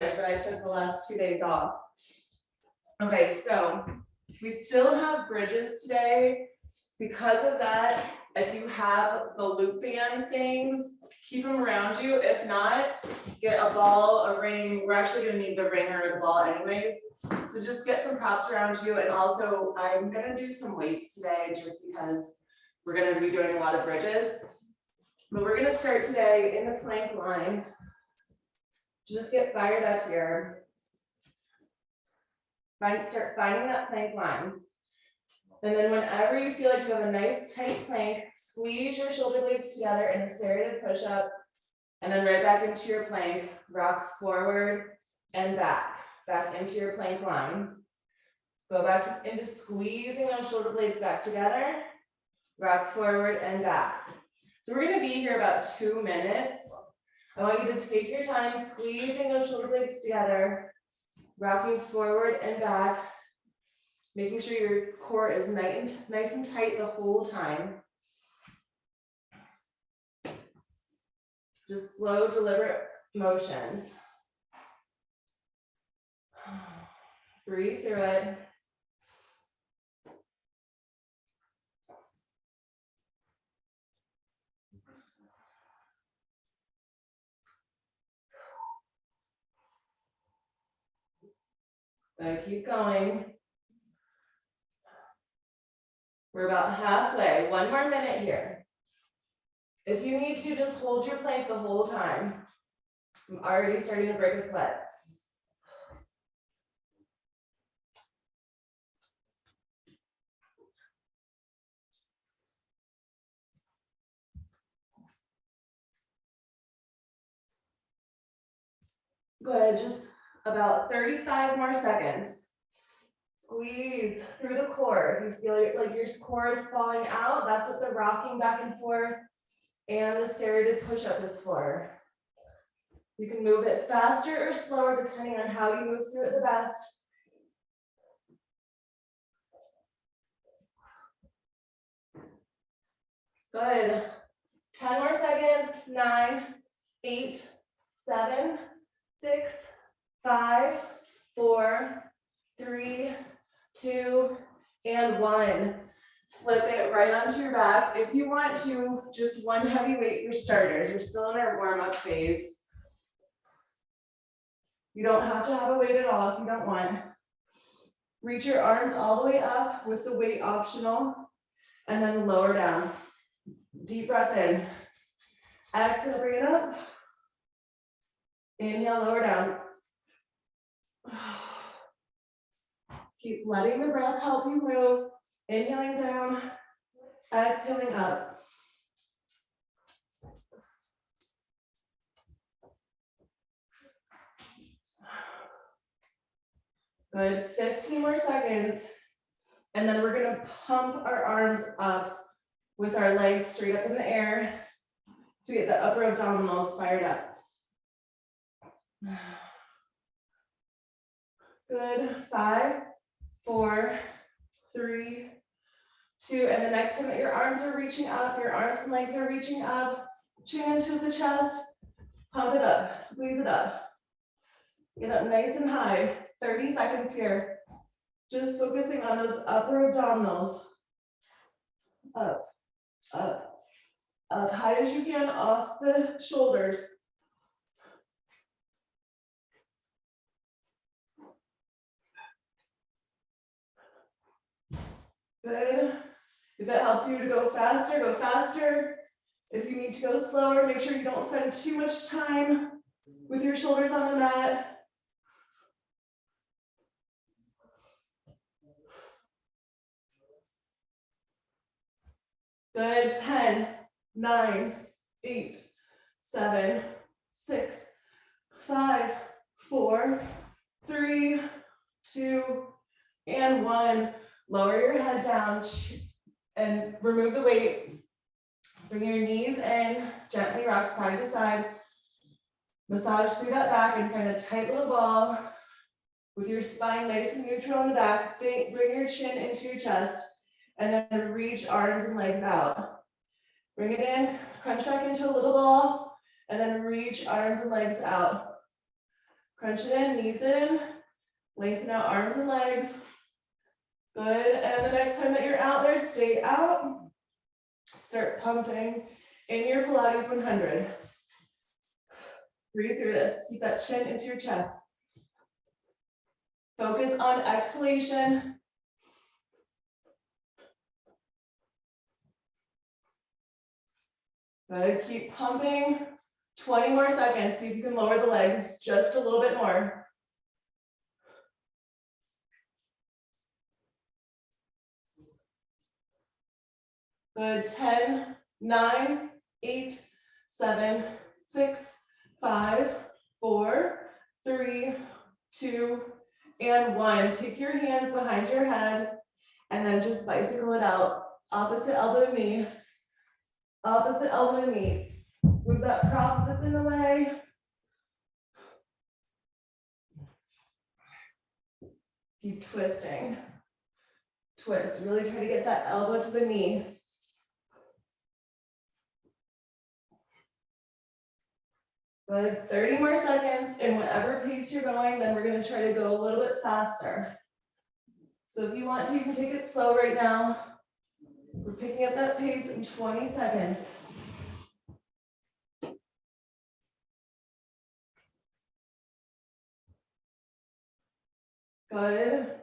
but I took the last 2 days off. Okay, so we still have bridges today. Because of that, if you have the loop band things, keep them around you. If not, get a ball, a ring. We're actually gonna need the ring or the ball anyways. So just get some props around you. And also I'm gonna do some weights today just because we're gonna be doing a lot of bridges. But we're gonna start today in the plank line. Just get fired up here. Start finding that plank line. And then whenever you feel like you have a nice tight plank, squeeze your shoulder blades together in a serrated push-up, and then right back into your plank, rock forward and back into your plank line. Go back into squeezing those shoulder blades back together, rock forward and back. So we're gonna be here about 2 minutes. I want you to take your time squeezing those shoulder blades together, rocking forward and back, making sure your core is nice and tight the whole time. Just slow, deliberate motions. Breathe through it. Keep going. We're about halfway. 1 more minute here. If you need to, just hold your plank the whole time. I'm already starting to break a sweat. Good, just about 35 more seconds. Squeeze through the core. If you feel like your core is falling out, that's what the rocking back and forth and the serrated push-up is for. You can move it faster or slower depending on how you move through it the best. Good. 10 more seconds. 9, 8, 7, 6, 5, 4, 3, 2, and 1. Flip it right onto your back. If you want to, just one heavy weight for starters. We're still in our warm-up phase. You don't have to have a weight at all if you don't want. Reach your arms all the way up with the weight optional, and then lower down. Deep breath in. Exhale, bring it up. Inhale, lower down. Keep letting the breath help you move. Inhaling down, exhaling up. Good, 15 more seconds. And then we're gonna pump our arms up with our legs straight up in the air to get the upper abdominals fired up. Good, 5, 4, 3, 2, and the next time that your arms are reaching up, your arms and legs are reaching up, chin into the chest, pump it up, squeeze it up. Get up nice and high, 30 seconds here. Just focusing on those upper abdominals. Up, up, up, high as you can off the shoulders. Good. If that helps you to go faster, go faster. If you need to go slower, make sure you don't spend too much time with your shoulders on the mat. Good, 10, 9, 8, 7, 6, 5, 4, 3, 2, and 1. Lower your head down and remove the weight. Bring your knees in, gently rock side to side. Massage through that back and find a tight little ball with your spine nice and neutral on the back. Bring your chin into your chest and then reach arms and legs out. Bring it in, crunch back into a little ball, and then reach arms and legs out. Crunch it in, knees in, lengthen out arms and legs. Good, and the next time that you're out there, stay out. Start pumping in your Pilates 100. Breathe through this, keep that chin into your chest. Focus on exhalation. Good, keep pumping. 20 more seconds, see if you can lower the legs just a little bit more. Good, 10, 9, 8, 7, 6, 5, 4, 3, 2, and 1. Take your hands behind your head and then just bicycle it out. Opposite elbow to knee. Opposite elbow to knee. Move that prop that's in the way. Keep twisting. Twist. Really try to get that elbow to the knee. Good. 30 more seconds. In whatever pace you're going, then we're going to try to go a little bit faster. So if you want to, you can take it slow right now. We're picking up that pace in 20 seconds. Good.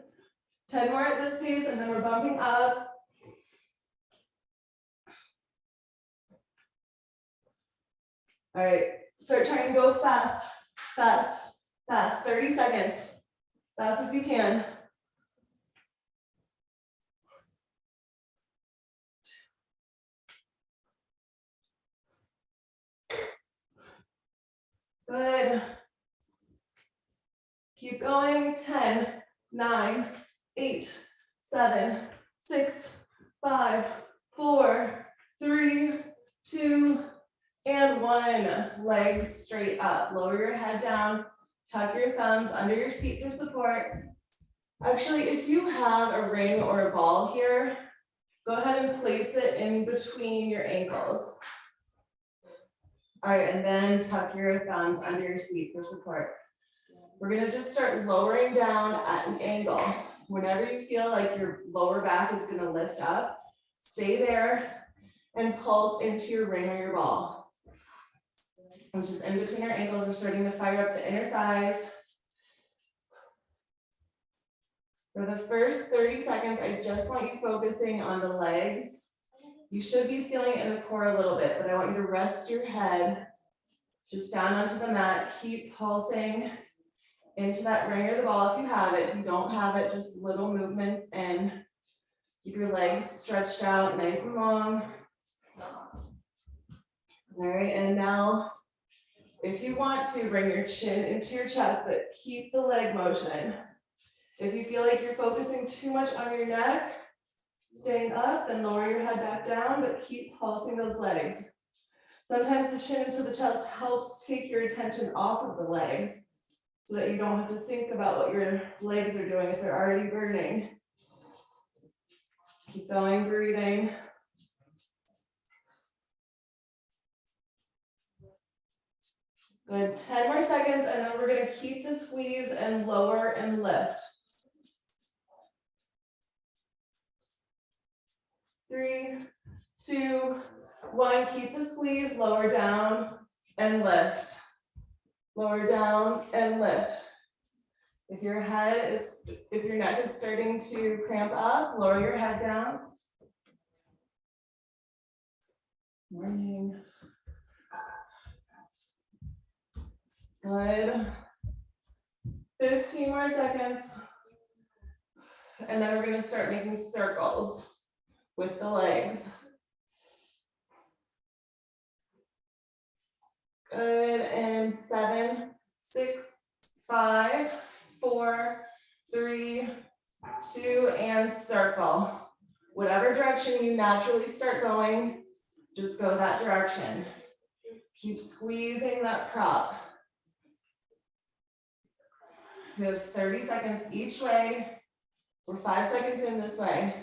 10 more at this pace, and then we're bumping up. All right, start trying to go fast, fast, fast. 30 seconds, fast as you can. Good. Keep going. 10, 9, 8, 7, 6, 5, 4, 3, 2, and 1. Legs straight up. Lower your head down. Tuck your thumbs under your seat for support. Actually, if you have a ring or a ball here, go ahead and place it in between your ankles. All right, and then tuck your thumbs under your seat for support. We're gonna just start lowering down at an angle. Whenever you feel like your lower back is gonna lift up, stay there and pulse into your ring or your ball. Which is in between our ankles. We're starting to fire up the inner thighs. For the first 30 seconds, I just want you focusing on the legs. You should be feeling it in the core a little bit, but I want you to rest your head just down onto the mat. Keep pulsing into that ring or the ball if you have it. If you don't have it, just little movements in. Keep your legs stretched out nice and long. All right, and now if you want to, bring your chin into your chest, but keep the leg motion. If you feel like you're focusing too much on your neck, staying up, then lower your head back down, but keep pulsing those legs. Sometimes the chin into the chest helps take your attention off of the legs so that you don't have to think about what your legs are doing if they're already burning. Keep going, breathing. Good, 10 more seconds, and then we're gonna keep the squeeze and lower and lift. 3, 2, 1, keep the squeeze, lower down and lift. Lower down and lift. If your neck is starting to cramp up, lower your head down. Morning. Good. 15 more seconds. And then we're going to start making circles with the legs. Good, and 7, 6, 5, 4, 3, 2, and circle. Whatever direction you naturally start going, just go that direction. Keep squeezing that prop. We have 30 seconds each way. We're 5 seconds in this way.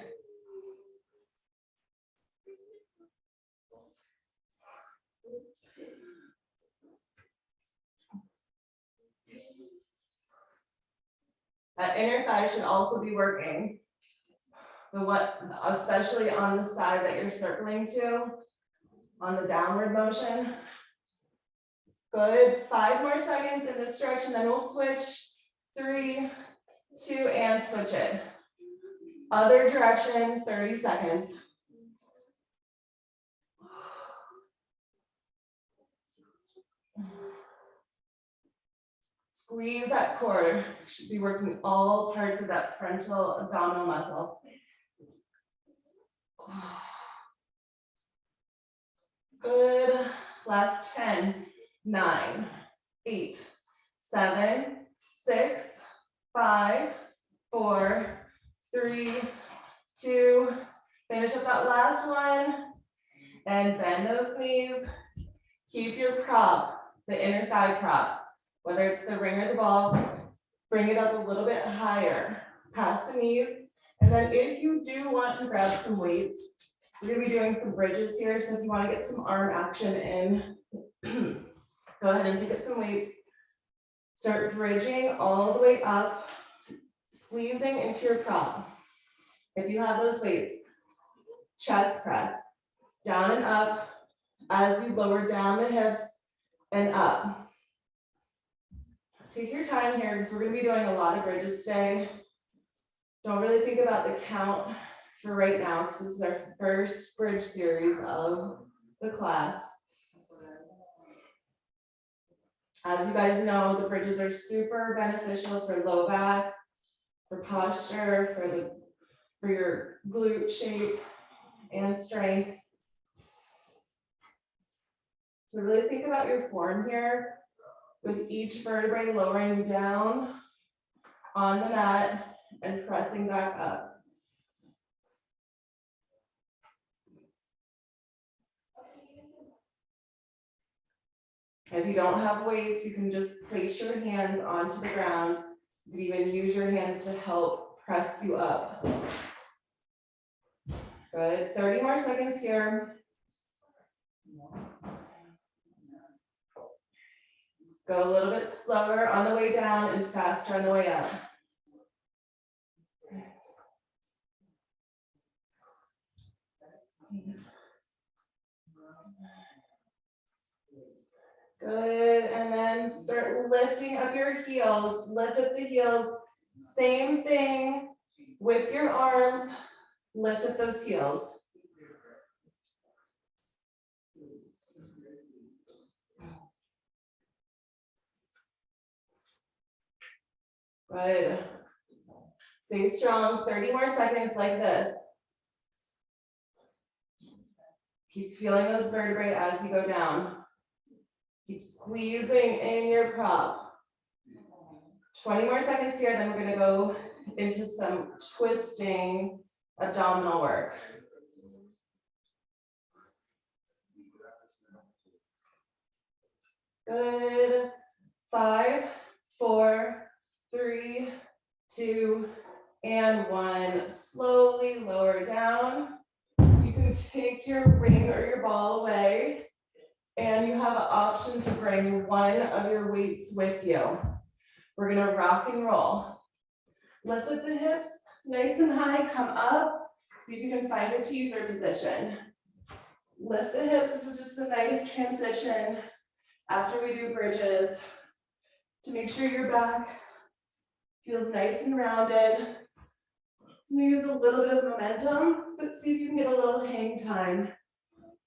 That inner thigh should also be working. But what, especially on the side that you're circling to, on the downward motion. Good, 5 more seconds in this direction, then we'll switch. 3, 2, and switch it. Other direction, 30 seconds. Squeeze that core. Should be working all parts of that frontal abdominal muscle. Good. Last 10, 9, 8, 7, 6, 5, 4, 3, 2. Finish up that last one. And bend those knees. Keep your prop, the inner thigh prop. Whether it's the ring or the ball, bring it up a little bit higher, past the knees. And then if you do want to grab some weights, we're gonna be doing some bridges here. So if you wanna get some arm action in, go ahead and pick up some weights. Start bridging all the way up, squeezing into your prop. If you have those weights, chest press, down and up as you lower down the hips and up. Take your time here because we're going to be doing a lot of bridges today. Don't really think about the count for right now because this is our first bridge series of the class. As you guys know, the bridges are super beneficial for low back, for posture, for your glute shape and strength. So really think about your form here, with each vertebrae lowering down on the mat and pressing back up. If you don't have weights, you can just place your hands onto the ground. You can even use your hands to help press you up. Good, 30 more seconds here. Go a little bit slower on the way down and faster on the way up. Good, and then start lifting up your heels. Lift up the heels. Same thing with your arms. Lift up those heels. Good. Stay strong, 30 more seconds like this. Keep feeling those vertebrae as you go down. Keep squeezing in your prop. 20 more seconds here, then we're gonna go into some twisting abdominal work. Good. 5, 4, 3, 2, and 1. Slowly lower down. You can take your ring or your ball away, and you have an option to bring one of your weights with you. We're gonna rock and roll. Lift up the hips, nice and high, come up. See if you can find a teaser position. Lift the hips, this is just a nice transition after we do bridges to make sure your back feels nice and rounded. Use a little bit of momentum, but see if you can get a little hang time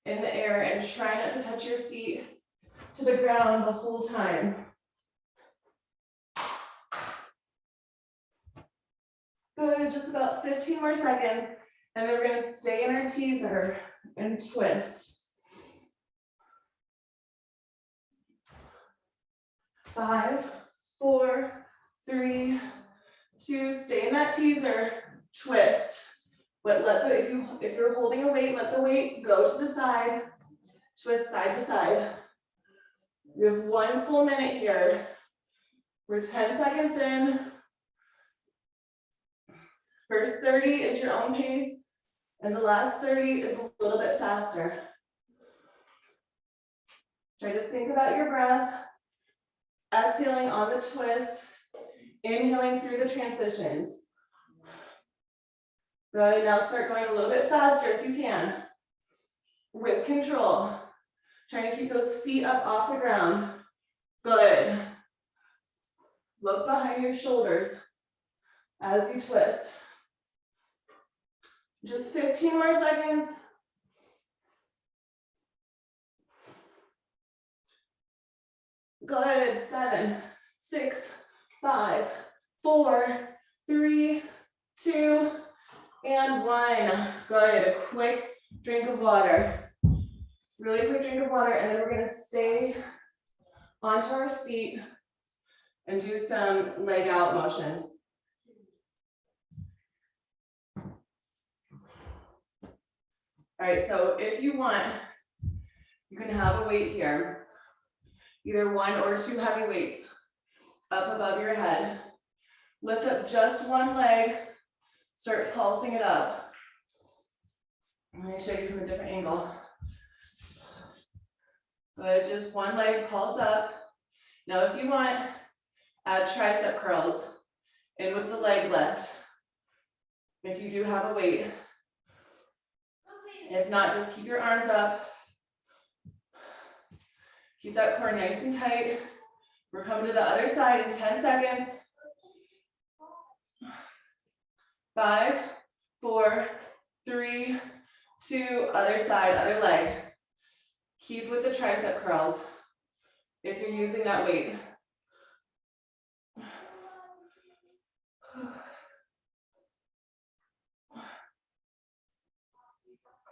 in the air and try not to touch your feet to the ground the whole time. Good, just about 15 more seconds, and then we're gonna stay in our teaser and twist. 5, 4, 3, 2, stay in that teaser, twist. But if you're holding a weight, let the weight go to the side, twist side to side. We have 1 full minute here. We're 10 seconds in. First 30 is your own pace, and the last 30 is a little bit faster. Try to think about your breath, exhaling on the twist. Inhaling through the transitions. Good, now start going a little bit faster if you can. With control. Trying to keep those feet up off the ground. Good. Look behind your shoulders as you twist. Just 15 more seconds. Good, 7, 6, 5, 4, 3, 2, and 1. Good, a quick drink of water. Really quick drink of water, and then we're gonna stay onto our seat and do some leg out motions. All right, so if you want, you can have a weight here. Either 1 or 2 heavy weights up above your head. Lift up just one leg, start pulsing it up. I'm gonna show you from a different angle. Good, just one leg, pulse up. Now if you want, add tricep curls in with the leg lift. If you do have a weight. If not, just keep your arms up. Keep that core nice and tight. We're coming to the other side in 10 seconds. 5, 4, 3, 2, other side, other leg. Keep with the tricep curls if you're using that weight.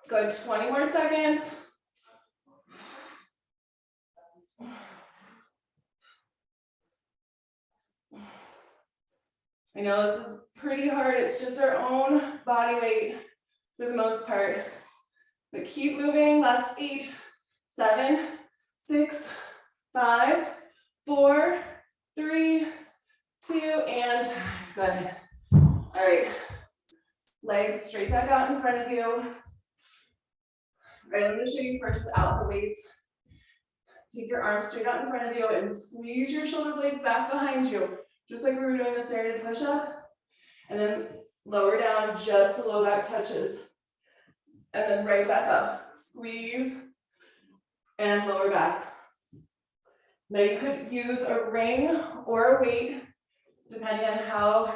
Good, 20 more seconds. I know this is pretty hard. It's just our own body weight for the most part. But keep moving. Last 8, 7, 6, 5, 4, 3, 2, and good. All right. Legs straight back out in front of you. All right, I'm going to show you first without the weights. Take your arms straight out in front of you and squeeze your shoulder blades back behind you, just like we were doing the serrated push-up. And then lower down just the low back touches. And then right back up. Squeeze and lower back. Now you could use a ring or a weight, depending on how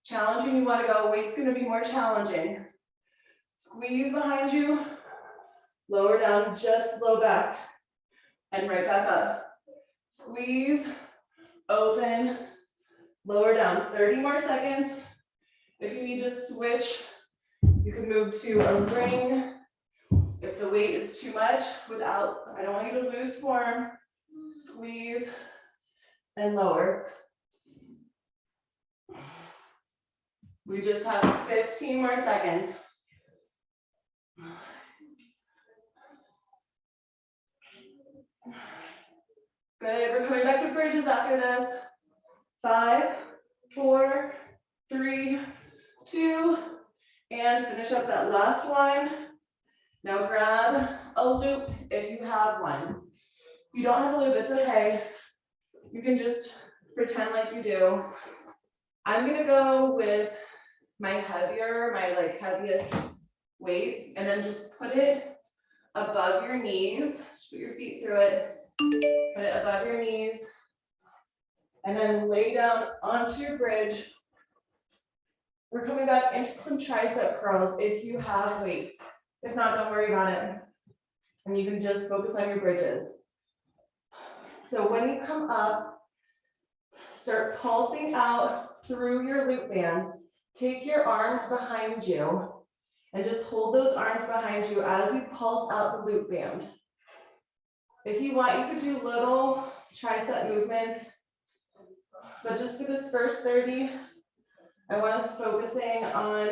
challenging you want to go. Weight's going to be more challenging. Squeeze behind you, lower down, just low back, and right back up. Squeeze, open, lower down. 30 more seconds. If you need to switch, you can move to a ring. If the weight is too much, I don't want you to lose form. Squeeze and lower. We just have 15 more seconds. Good, we're coming back to bridges after this. 5, 4, 3, 2, and finish up that last one. Now grab a loop if you have one. If you don't have a loop, it's okay. You can just pretend like you do. I'm gonna go with my heaviest weight, and then just put it above your knees. Just put your feet through it. Put it above your knees. And then lay down onto your bridge. We're coming back into some tricep curls if you have weights. If not, don't worry about it. And you can just focus on your bridges. So when you come up, start pulsing out through your loop band. Take your arms behind you and just hold those arms behind you as you pulse out the loop band. If you want, you could do little tricep movements, but just for this first 30, I want us focusing on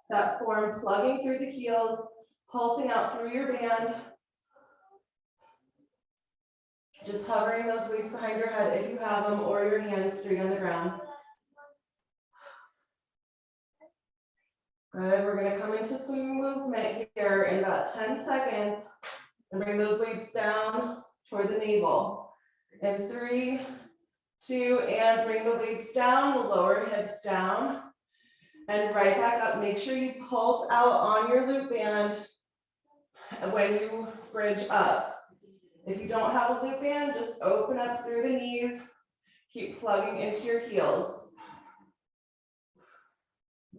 that form, plugging through the heels, pulsing out through your band. Just hovering those weights behind your head if you have them, or your hands straight on the ground. Good, we're gonna come into some movement here in about 10 seconds and bring those weights down toward the navel. In 3, 2, and bring the weights down, the lower hips down, and right back up. Make sure you pulse out on your loop band when you bridge up. If you don't have a loop band, just open up through the knees, keep plugging into your heels.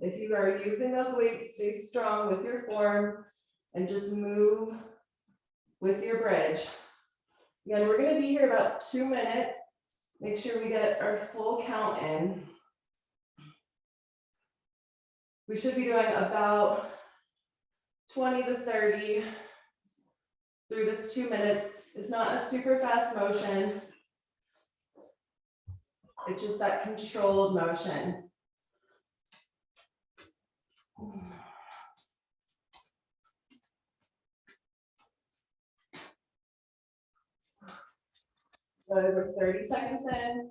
If you are using those weights, stay strong with your form and just move with your bridge. Again, we're going to be here about 2 minutes. Make sure we get our full count in. We should be doing about 20 to 30 through this 2 minutes. It's not a super fast motion. It's just that controlled motion. So we're 30 seconds in.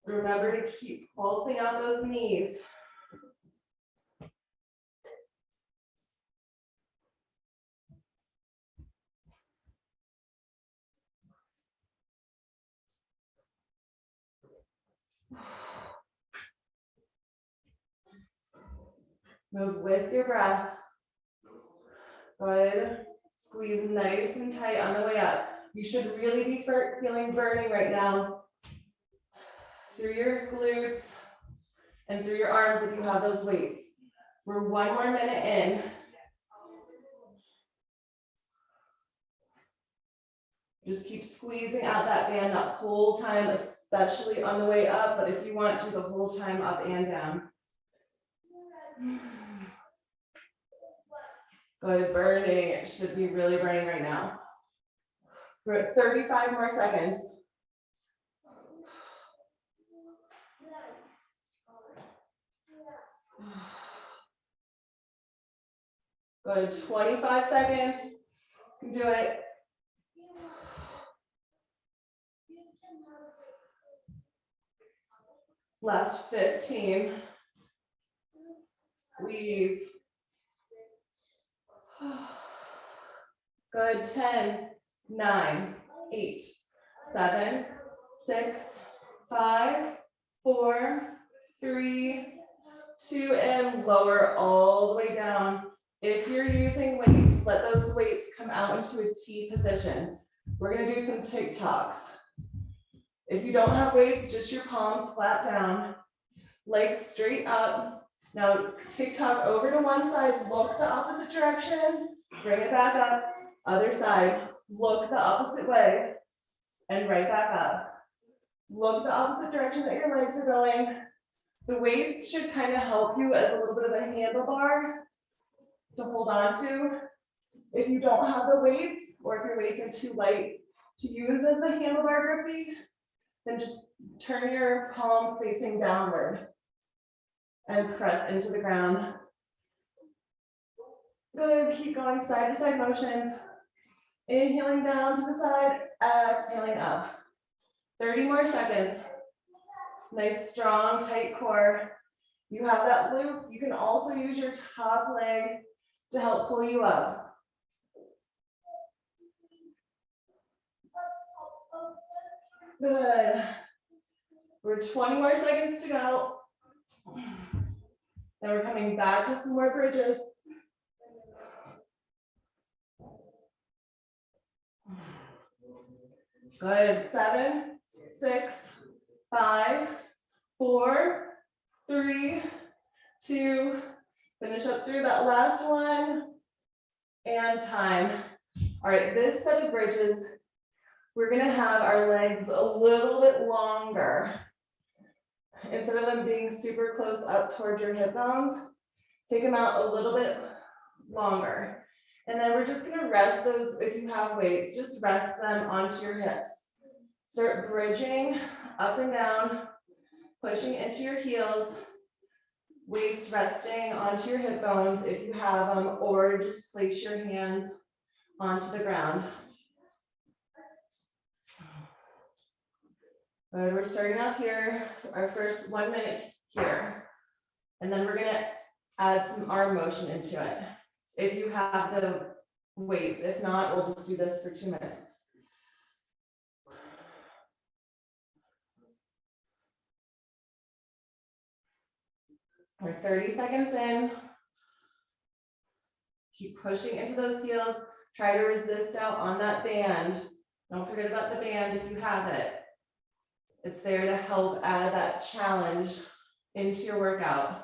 Remember to keep pulsing out those knees. Move with your breath. Good. Squeeze nice and tight on the way up. You should really be feeling burning right now through your glutes and through your arms if you have those weights. We're 1 more minute in. Just keep squeezing out that band that whole time, especially on the way up, but if you want to, the whole time up and down. Good, burning. It should be really burning right now. We're at 35 more seconds. Good, 25 seconds. You can do it. Last 15. Squeeze. Good, 10, 9, 8, 7, 6, 5, 4, 3, 2, and lower all the way down. If you're using weights, let those weights come out into a T position. We're gonna do some TikToks. If you don't have weights, just your palms flat down, legs straight up. Now TikTok over to one side, look the opposite direction, bring it back up, other side, look the opposite way, and right back up. Look the opposite direction that your legs are going. The weights should kind of help you as a little bit of a handlebar to hold on to. If you don't have the weights, or if your weights are too light to use as a handlebar grippy, then just turn your palms facing downward and press into the ground. Good, keep going side to side motions. Inhaling down to the side, exhaling up. 30 more seconds. Nice, strong, tight core. You have that loop. You can also use your top leg to help pull you up. Good. We're 20 more seconds to go. And we're coming back to some more bridges. Good. 7, 6, 5, 4, 3, 2. Finish up through that last one. And time. All right, this set of bridges, we're gonna have our legs a little bit longer. Instead of them being super close up towards your hip bones, take them out a little bit longer. And then we're just gonna rest those, if you have weights, just rest them onto your hips. Start bridging up and down, pushing into your heels, weights resting onto your hip bones if you have them, or just place your hands onto the ground. Good, we're starting off here, our first 1 minute here. And then we're gonna add some arm motion into it. If you have the weights, if not, we'll just do this for 2 minutes. We're 30 seconds in. Keep pushing into those heels. Try to resist out on that band. Don't forget about the band if you have it. It's there to help add that challenge into your workout.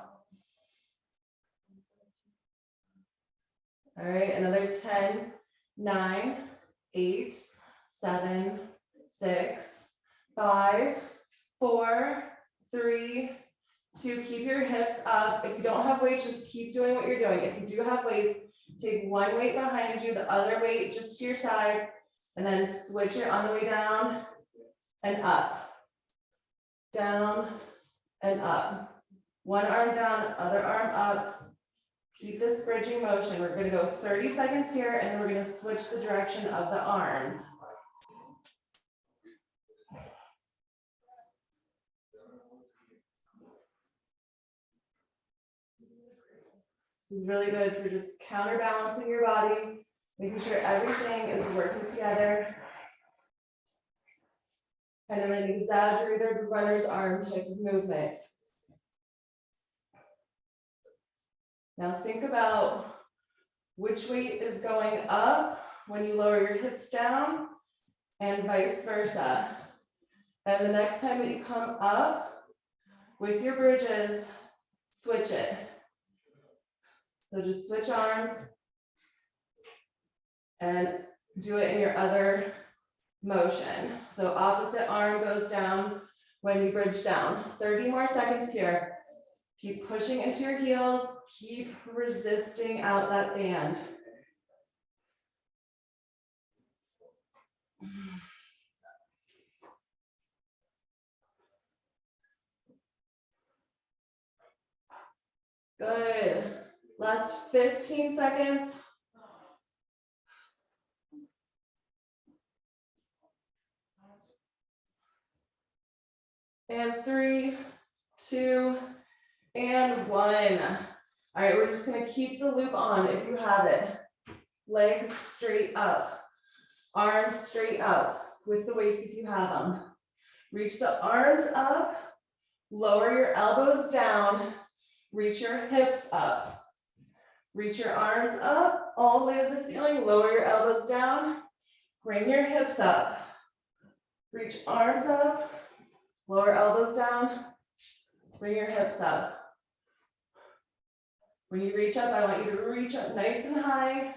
All right, another 10, 9, 8, 7, 6, 5, 4, 3, 2. Keep your hips up. If you don't have weights, just keep doing what you're doing. If you do have weights, take one weight behind you, the other weight just to your side, and then switch it on the way down and up. Down and up. One arm down, other arm up. Keep this bridging motion. We're going to go 30 seconds here, and then we're going to switch the direction of the arms. This is really good for just counterbalancing your body, making sure everything is working together. And then an exaggerated runner's arm type of movement. Now think about which weight is going up when you lower your hips down and vice versa. And the next time that you come up with your bridges, switch it. So just switch arms and do it in your other motion. So opposite arm goes down when you bridge down. 30 more seconds here. Keep pushing into your heels. Keep resisting out that band. Good. Last 15 seconds. And 3, 2, and 1. All right, we're just gonna keep the loop on if you have it. Legs straight up, arms straight up with the weights if you have them. Reach the arms up, lower your elbows down, reach your hips up. Reach your arms up all the way to the ceiling, lower your elbows down, bring your hips up. Reach arms up, lower elbows down, bring your hips up. When you reach up, I want you to reach up nice and high.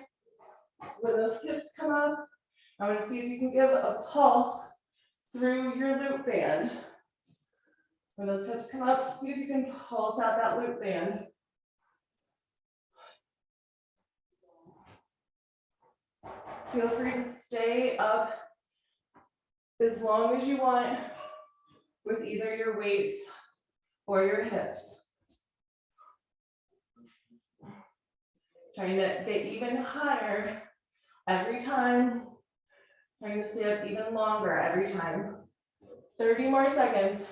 When those hips come up, I want to see if you can give a pulse through your loop band. When those hips come up, see if you can pulse out that loop band. Feel free to stay up as long as you want with either your weights or your hips. Trying to get even higher every time. Trying to stay up even longer every time. 30 more seconds.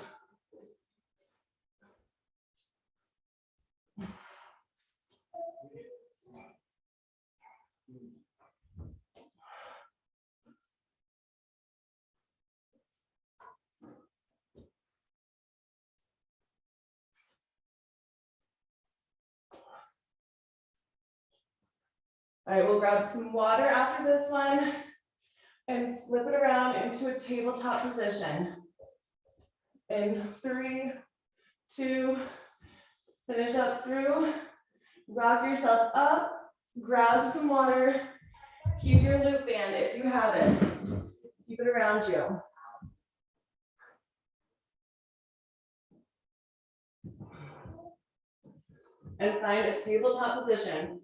All right, we'll grab some water after this one and flip it around into a tabletop position. In 3, 2, finish up through, rock yourself up, grab some water, keep your loop band if you have it, keep it around you. And find a tabletop position.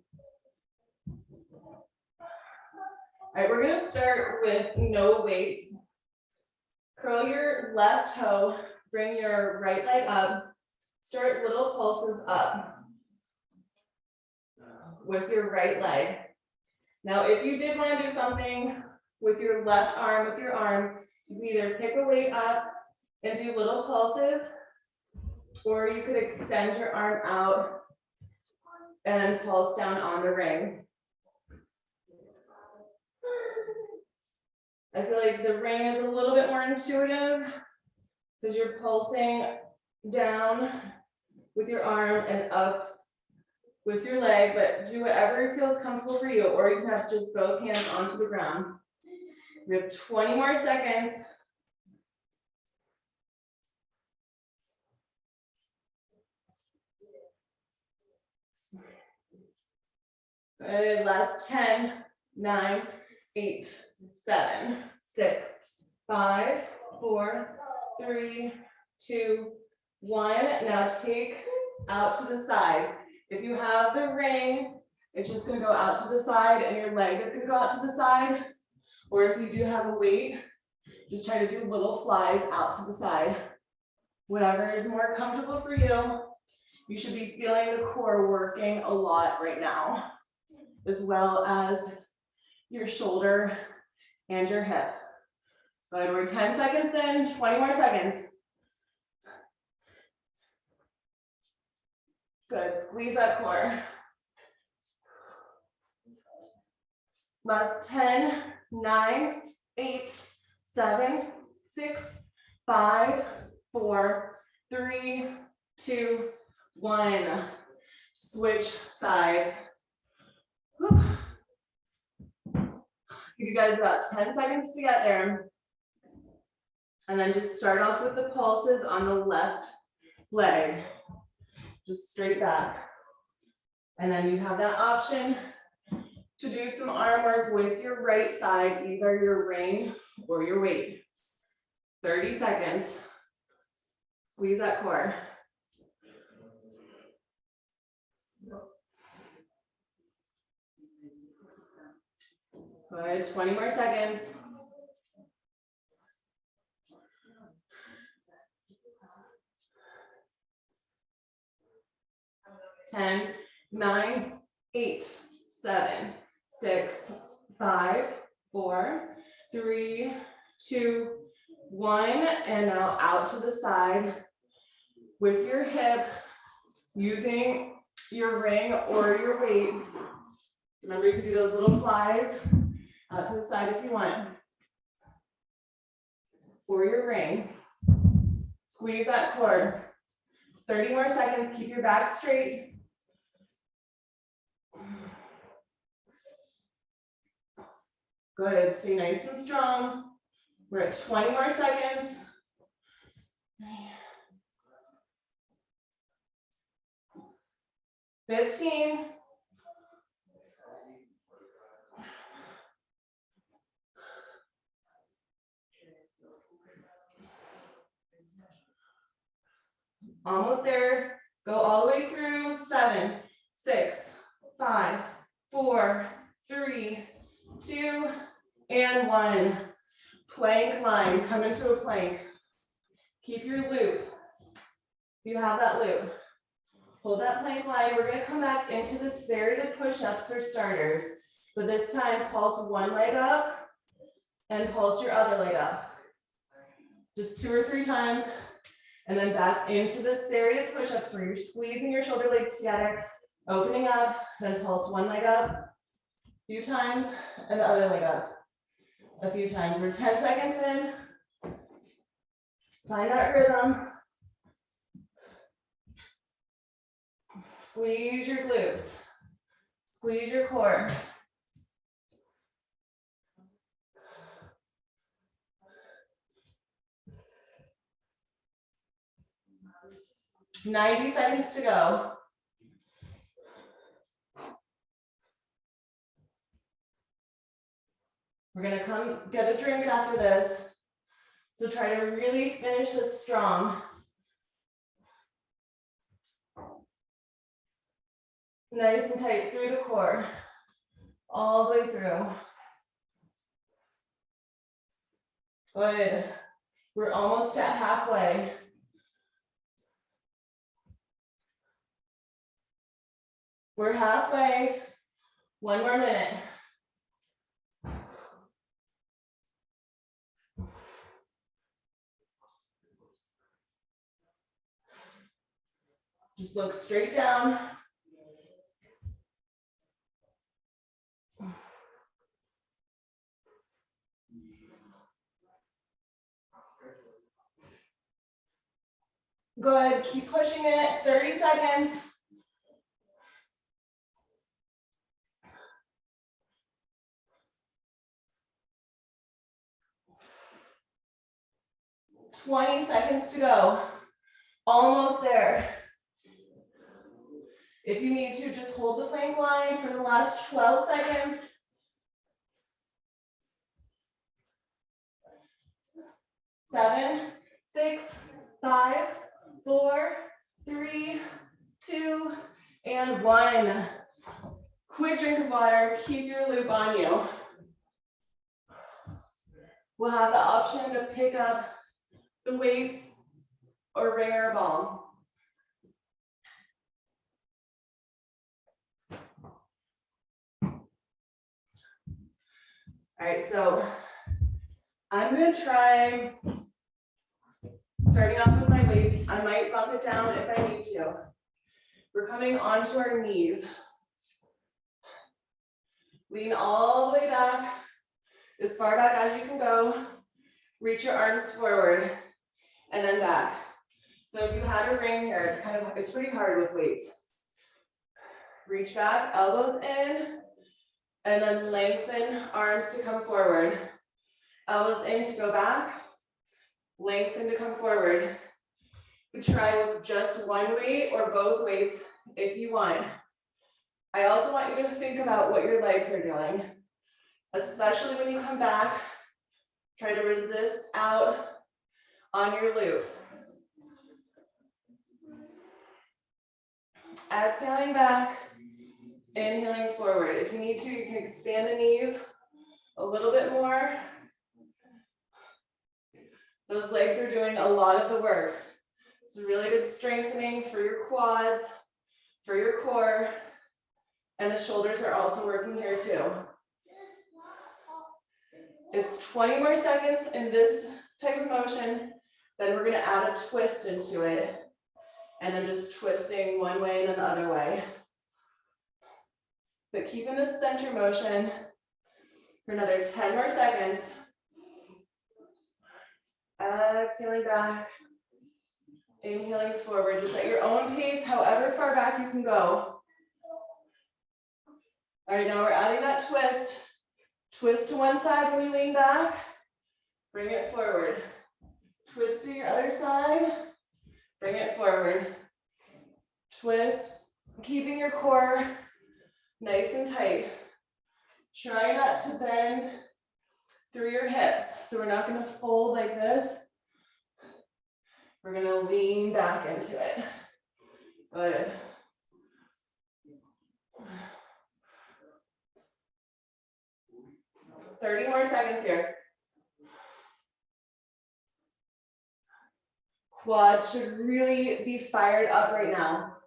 All right, we're gonna start with no weights. Curl your left toe, bring your right leg up, start little pulses up with your right leg. Now, if you did want to do something with your left arm, with your arm, you can either pick a weight up and do little pulses, or you could extend your arm out and pulse down on the ring. I feel like the ring is a little bit more intuitive because you're pulsing down with your arm and up with your leg, but do whatever feels comfortable for you, or you can have just both hands onto the ground. We have 20 more seconds. Good, last 10, 9, 8, 7, 6, 5, 4, 3, 2, 1. Now take out to the side. If you have the ring, it's just gonna go out to the side and your leg is gonna go out to the side. Or if you do have a weight, just try to do little flies out to the side. Whatever is more comfortable for you. You should be feeling the core working a lot right now, as well as your shoulder and your hip. Good, we're 10 seconds in, 20 more seconds. Good, squeeze that core. Last 10, 9, 8, 7, 6, 5, 4, 3, 2, 1. Switch sides. Whew. Give you guys about 10 seconds to get there. And then just start off with the pulses on the left leg. Just straight back. And then you have that option to do some arm work with your right side, either your ring or your weight. 30 seconds. Squeeze that core. Good, 20 more seconds. Ten, 9, 8, 7, 6, 5, 4, 3, 2, 1. And now out to the side with your hip, using your ring or your weight. Remember, you can do those little flies out to the side if you want. Or your ring. Squeeze that core. 30 more seconds, keep your back straight. Good, stay nice and strong. We're at 20 more seconds. 15. Almost there. Go all the way through. 7, 6, 5, 4, 3, 2, and 1. Plank line. Come into a plank. Keep your loop. You have that loop. Hold that plank line. We're going to come back into the serrated push-ups for starters. But this time, pulse one leg up and pulse your other leg up. Just 2 or 3 times. And then back into the serrated push-ups where you're squeezing your shoulder blades together, opening up, then pulse one leg up a few times, and the other leg up a few times. We're 10 seconds in. Find that rhythm. Squeeze your glutes. Squeeze your core. "90 seconds to go." We're gonna come get a drink after this. So try to really finish this strong. Nice and tight through the core, all the way through. Good. We're almost at halfway. We're halfway. 1 more minute. Just look straight down. Good, keep pushing it, 30 seconds. $20 seconds to go. Almost there. If you need to, just hold the plank line for the last 12 seconds. 7, 6, 5, 4, 3, 2, and 1. Quick drink of water, keep your loop on you. We'll have the option to pick up the weights or ring or ball. All right, so I'm gonna try starting off with my weights. I might bump it down if I need to. We're coming onto our knees. Lean all the way back, as far back as you can go. Reach your arms forward and then back. So if you had a ring here, it's pretty hard with weights. Reach back, elbows in, and then lengthen arms to come forward. Elbows in to go back, lengthen to come forward. You could try with just one weight or both weights if you want. I also want you to think about what your legs are doing, especially when you come back. Try to resist out on your loop. Exhaling back, inhaling forward. If you need to, you can expand the knees a little bit more. Those legs are doing a lot of the work. It's really good strengthening for your quads, for your core, and the shoulders are also working here too. It's 20 more seconds in this type of motion, then we're gonna add a twist into it, and then just twisting one way and then the other way. But keeping this center motion for another 10 more seconds. Exhaling back, inhaling forward, just at your own pace, however far back you can go. All right, now we're adding that twist. Twist to one side when you lean back, bring it forward. Twist to your other side, bring it forward. Twist, keeping your core nice and tight. Try not to bend through your hips. So we're not gonna fold like this. We're gonna lean back into it. Good. Thirty more seconds here. Quads should really be fired up right now.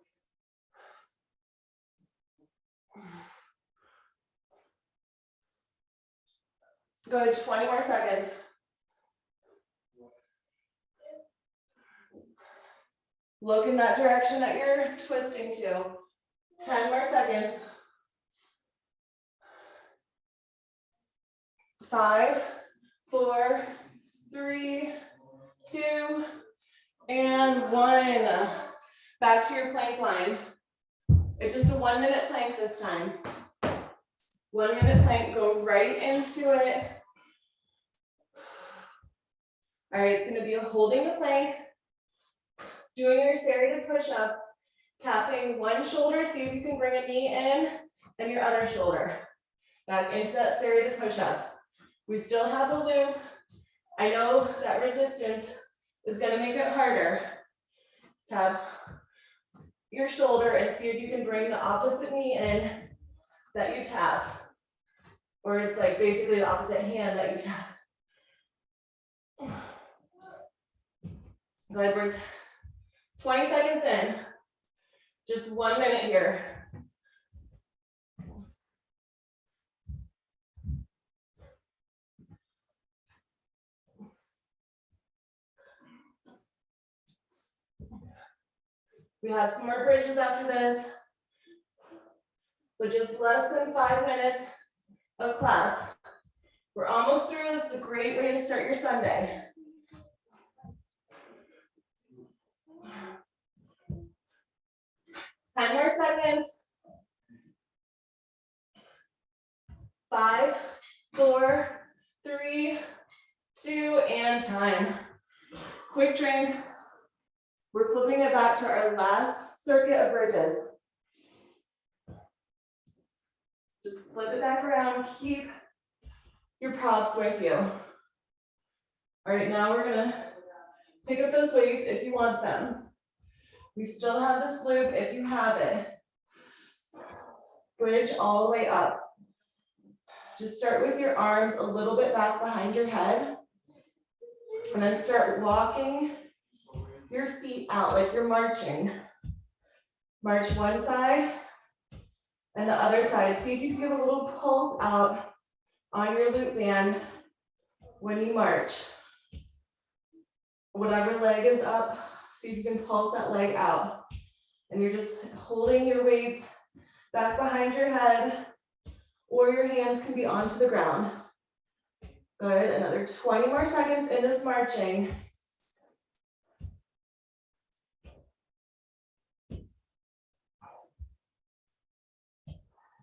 Good, 20 more seconds. Look in that direction that you're twisting to. 10 more seconds. 5, 4, 3, 2, and 1. Back to your plank line. It's just a 1-minute plank this time. 1-minute plank, go right into it. All right, it's gonna be holding the plank, doing your serrated push-up, tapping one shoulder, see if you can bring a knee in, and your other shoulder. Back into that serrated push-up. We still have the loop. I know that resistance is gonna make it harder. Tap your shoulder and see if you can bring the opposite knee in that you tap. Or it's like basically the opposite hand that you tap. Good, we're 20 seconds in. Just 1 minute here. We have some more bridges after this, but just less than 5 minutes of class. We're almost through. This is a great way to start your Sunday. seconds. 5, 4, 3, 2, and time. Quick drink. We're flipping it back to our last circuit of bridges. Just flip it back around, keep your props with you. All right, now we're gonna pick up those weights if you want them. We still have this loop if you have it. Bridge all the way up. Just start with your arms a little bit back behind your head. And then start walking your feet out like you're marching. March one side and the other side. See if you can give a little pulse out on your loop band when you march. Whatever leg is up, see if you can pulse that leg out. And you're just holding your weights back behind your head, or your hands can be onto the ground. Good, another 20 more seconds in this marching.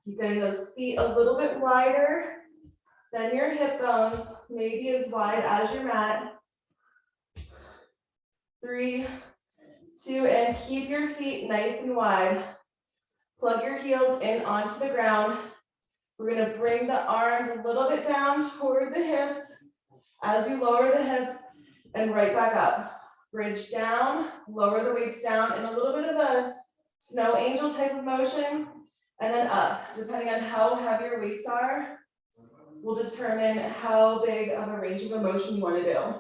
Keep getting those feet a little bit wider than your hip bones, maybe as wide as your mat. 3, 2, and keep your feet nice and wide. Plug your heels in onto the ground. We're gonna bring the arms a little bit down toward the hips as you lower the hips and right back up. Bridge down, lower the weights down in a little bit of a snow angel type of motion, and then up. Depending on how heavy your weights are, will determine how big of a range of motion you want to do.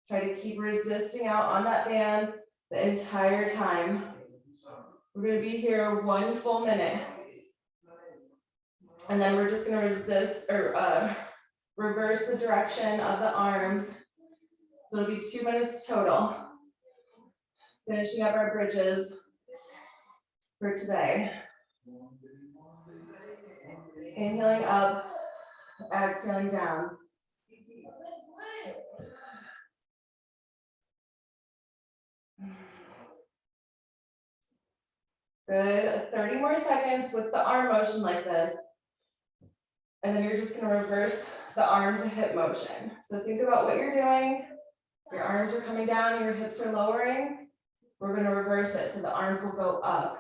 Try to keep resisting out on that band the entire time. We're going to be here 1 full minute. And then we're just going to resist or reverse the direction of the arms. So it'll be 2 minutes total. Finishing up our bridges for today. Inhaling up, exhaling down. Good, 30 more seconds with the arm motion like this. And then you're just gonna reverse the arm to hip motion. So think about what you're doing. Your arms are coming down, your hips are lowering. We're gonna reverse it so the arms will go up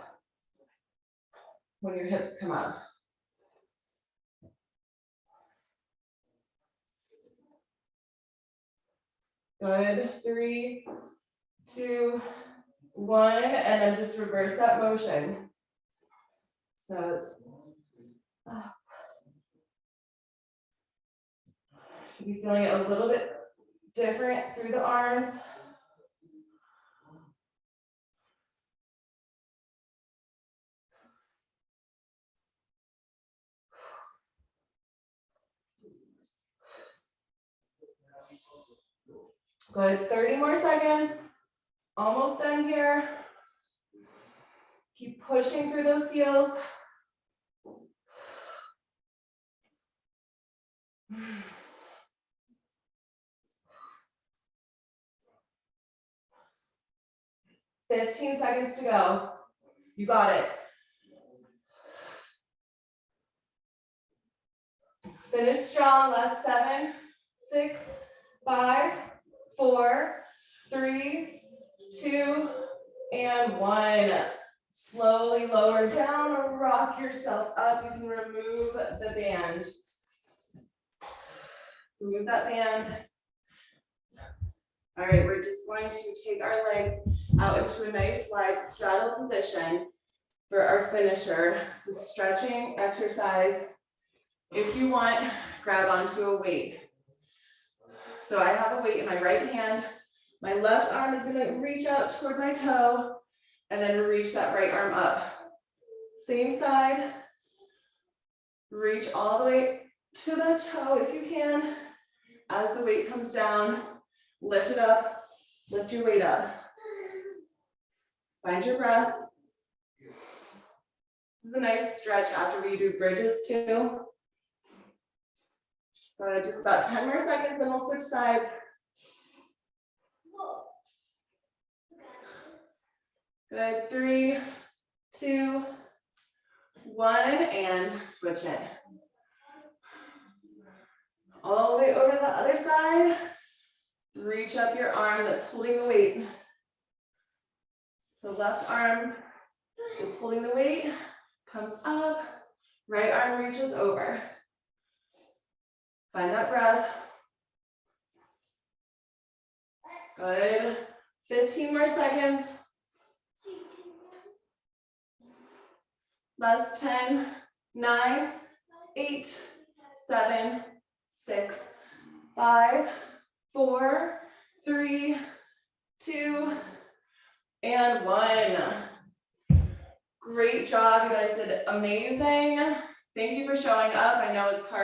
when your hips come up. Good, 3, 2, 1, and then just reverse that motion. So it's up. Should be feeling it a little bit different through the arms. Good, 30 more seconds. Almost done here. Keep pushing through those heels. $15 seconds to go. You got it. Finish strong. Last 7, 6, 5, 4, 3, 2, and 1. Slowly lower down or rock yourself up. You can remove the band. Remove that band. All right, we're just going to take our legs out into a nice wide straddle position for our finisher. It's a stretching exercise. If you want, grab onto a weight. So I have a weight in my right hand. My left arm is going to reach out toward my toe and then reach that right arm up. Same side. Reach all the way to the toe if you can. As the weight comes down, lift it up, lift your weight up. Find your breath. This is a nice stretch after we do bridges too. Just about 10 more seconds and we'll switch sides. Good, 3, 2, 1, and switch it. All the way over to the other side. Reach up your arm that's holding the weight. So left arm that's holding the weight comes up, right arm reaches over. Find that breath. Good. 15 more seconds. Last 10, 9, 8, 7, 6, 5, 4, 3, 2, and 1. Great job. You guys did amazing. Thank you for showing up. I know it's hard.